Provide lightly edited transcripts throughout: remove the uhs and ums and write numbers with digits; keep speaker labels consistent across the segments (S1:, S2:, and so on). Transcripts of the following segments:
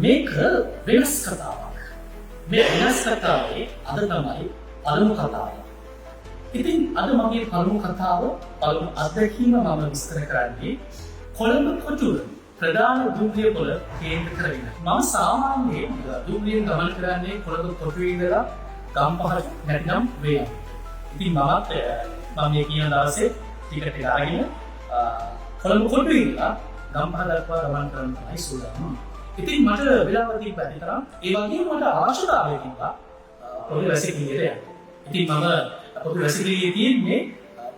S1: මේක වෙනස් කතාවක්. මේ වෙනස් කතාවේ අද තමයි පළමු කතාව. ඉතින් අද මගේ පළමු කතාව පළමු අත්දැකීම මම විස්තර කරන්නේ කොළඹ කොටුව ප්‍රධාන දුම්රිය පොළ කේන්ද්‍ර කරගෙන. මම සාමාන්‍යයෙන් දුම්රියෙන් ගමන් කරන්නේ කොළඹ කොටුවේ ඉඳලා ගම්පහ නැතිනම් වේයම්. ඉතින් මම මේ කියන දවසේ ටිකට් එක අරගෙන කොළඹ කොටුවේ ඉඳලා ගම්පහ දක්වා ගමන් කරන්න තමයි සූදානම්. ඉතින් මට වෙලාව තිබ්බා තරම් ඒ වගේම මට අවශ්‍යතාවය තිබ්බා පොඩි වැසිකිළියට යන්න. ඉතින් මම පොඩි වැසිකිළියේ තියෙන්නේ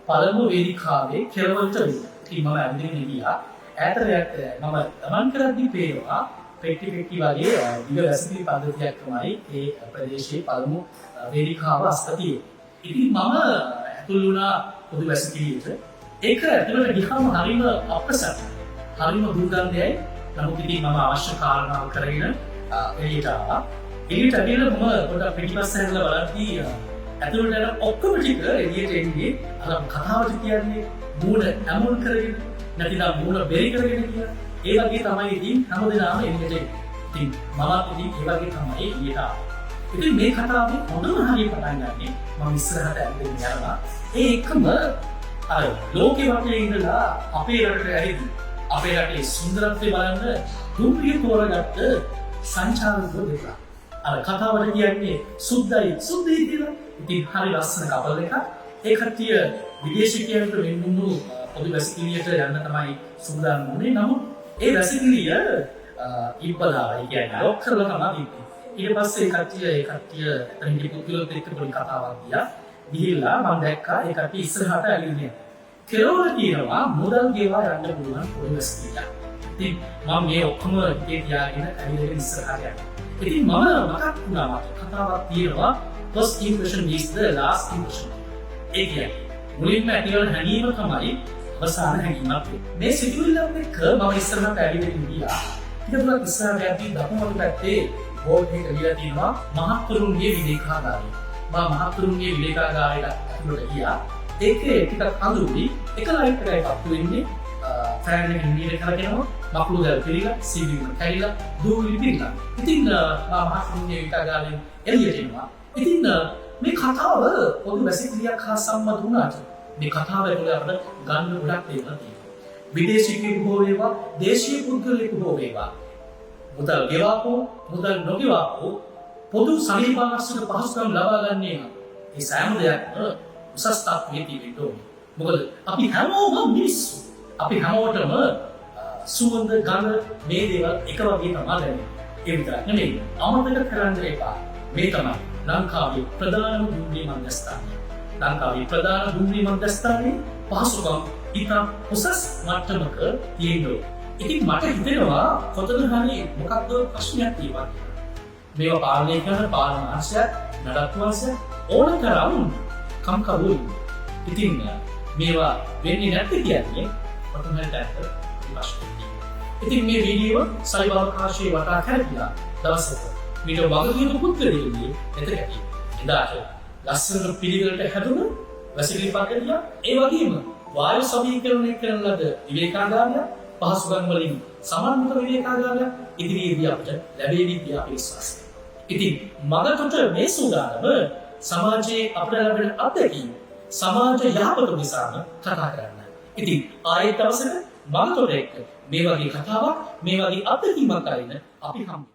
S1: පළමු වේදිකාවේ කෙළවරට විතර. ඉතින් මම ඇවිදින්න ගියා. ඈතට මම ගමන් කරද්දී පේනවා පෙට්ටි වගේ දිග වැසිකිළි පද්ධතියක් තමයි ඒ ප්‍රදේශයේ පළමු වේදිකාව අස්තතියේ. ඉතින් මම ඇතුළු වුණා පොඩි වැසිකිළියට. ඒක ඇතුළට ගියාම හරිම අප්‍රසන්නයි. හරිම දුර්ගන්ධයයි. නමුත් ඉතින් මම අවශ්‍ය කාරණාව කරගෙන එළියට ආවා. එළියට ඇවිල්ලා මම පොඩ්ඩක් පිටිපස්ස හැරලා බලද්දී ඇතුළට යන ඔක්කොම ටික එළියට එන්නේ අර කතාවට කියන්නේ මූණ ඇමුල් කරගෙන නැතිනම් මූණ බෙරි කරගෙන කියන ඒ වගේ තමයි ඉතින් හැමදේම එළියට එන්නේ. ඉතින් මමත් ඉතින් ඒ වගේ තමයි එළියට ආවා. ඉතින් මේ කතාවේ හොඳම හරිය පටන් ගන්නේ මම ඉස්සරහට ඇවිල්ලා යනවා. ඒ එකම අර ලෝකේ වටේ ඉඳලා අපේ රටට ඇවිත් අපේ රටේ සුන්දරත්වය බලන්න දුම්රිය තෝරගත්ත සංචාරකයෝ දෙක. අර කතාවට කියන්නේ සුද්දයි කියලා. ඉතින් හරි ලස්සන කපල් එකක්. ඒ කට්ටිය විදේශිකයන්ට වෙන්නුණු පොදු වැසිකිළියට යන්න තමයි සූදානම් වුණේ. නමුත් ඒ වැසිකිළිය ඉබ්බදාලා කියන්නේ ලොක් කරලා තමයි ඉන්නේ. ඊට පස්සේ ඒ කට්ටිය එතනින් පුදුලත් එක්ක පොඩි කතාවක් ගියා. ගිහිල්ලා මම දැක්කා ඒ කට්ටිය ඉස්සරහට ඇවිල්ලා කෙලවර කියනවා මුදල් ගෙවා යන්න පුළුවන් පොඩි වැසිකිළියක්. ඉතින් මම මේ ඔක්කොම ඉතින් තියාගෙන ඇවිල්ලා ඉස්සරහට යනවා. ඉතින් මම මතක් වුණා කතාවක් තියෙනවා first impression is the last impression. ඒ කියන්නේ මුලින්ම ඇතිවන හැඟීම තමයි අවසාන හැඟීමක්. මේ සිතුවිල්ලත් එක්ක මම ඉස්සරහට ඇවිල්ලා ගියා. ඊට පස්සේ ඉස්සරහට යද්දී දකුණු පැත්තේ බෝඩ් එක ලියලා තියෙනවා මහත්තුරුන්ගේ විවේකාගාරය. මම මහත්තුරුන්ගේ විවේකාගාරයට ඇතුළට ගියා. ඒකේ ටිකක් අඳුරුයි එක ලයිට් එකයි පත්තු වෙන්නේ ෆෑන් එකකින් නීර කරගෙනවා මකුළු දැල් පිළිලා සීබීම කැරිලා දූවිලි පිළිලා. ඉතින් මහත්තුරුන්ගේ විවේකාගාරයෙන් එළියට එනවා. ඉතින් මේ කතාව පොදු වැසිකිළියක් හා සම්බන්ධ වුණාට මේ කතාව ඇතුළේ අපිට ගන්න ගොඩක් දේවල් තියෙනවා. විදේශිකයෙකු හෝ වේවා දේශීය පුද්ගලයෙකු හෝ වේවා මුදල් ගෙවාපෝ මුදල් නොගෙවාපෝ පොදු සමීපාර්ශ්වික පහසුකම් ලබා ගන්නේ මේ සෑම දෙයක්ම උසස් තත්ත්වයේ තියෙන්න ඕනේ. මොකද අපි හැමෝම මිනිස්සු. අපි හැමෝටම සුවඳ ගඳ මේ දේවල් එක වගේ තමයි දැනෙන්නේ. ඒ විතරක් නෙමෙයි. අමතක කරන්න එපා. මේ තමයි ලංකාවේ ප්‍රධානම දුම්රිය මධ්‍යස්ථානය. ලංකාවේ ප්‍රධාන දුම්රිය මධ්‍යස්ථානයේ පහසුකම් ඉතා උසස් මට්ටමක තියෙනවා. ඉතින් මට හිතෙනවා කොතන හරි මොකක්ද ප්‍රශ්නයක් තියෙනවා. මේවා පාලනය කරන පාලන අංශයක් නඩත්තු අංශයක් ඕන තරම් කම්කරුවෝ. ඉතින් මේවා වෙන්නේ නැති කියන්නේ කොතනකට ඇත්ත ප්‍රශ්නයක්. ඉතින් මේ වීඩියෝ සයිබර් අවකාශයේ වටා කරලා දවසක මීට වගකීම් පුද්ගලයෙකුගේ එතකදී එදාට ලස්සන පිළිවෙලට හැදුණු වැසිකිළි පද්ධතිය ඒ වගේම වායු සමීකරණය කරන ලද විවේකාගාරය පහසුකම් වලින් සමන්විත විවේකාගාරය ඉදිරියේදී අපිට ලැබෙවි කියලා අපි විශ්වාසයි. ඉතින් මගකට මේ සූදානම සමාජයේ අපිට ලැබෙන අත්දැකීම් සමාජ යහපත නිසාම කතා කරන්න. ඉතින් ආයෙත් අවසර මගකට එක්ක මේ වගේ කතාවක් මේ වගේ අත්දැකීමක් අරින්න අපි හම්බ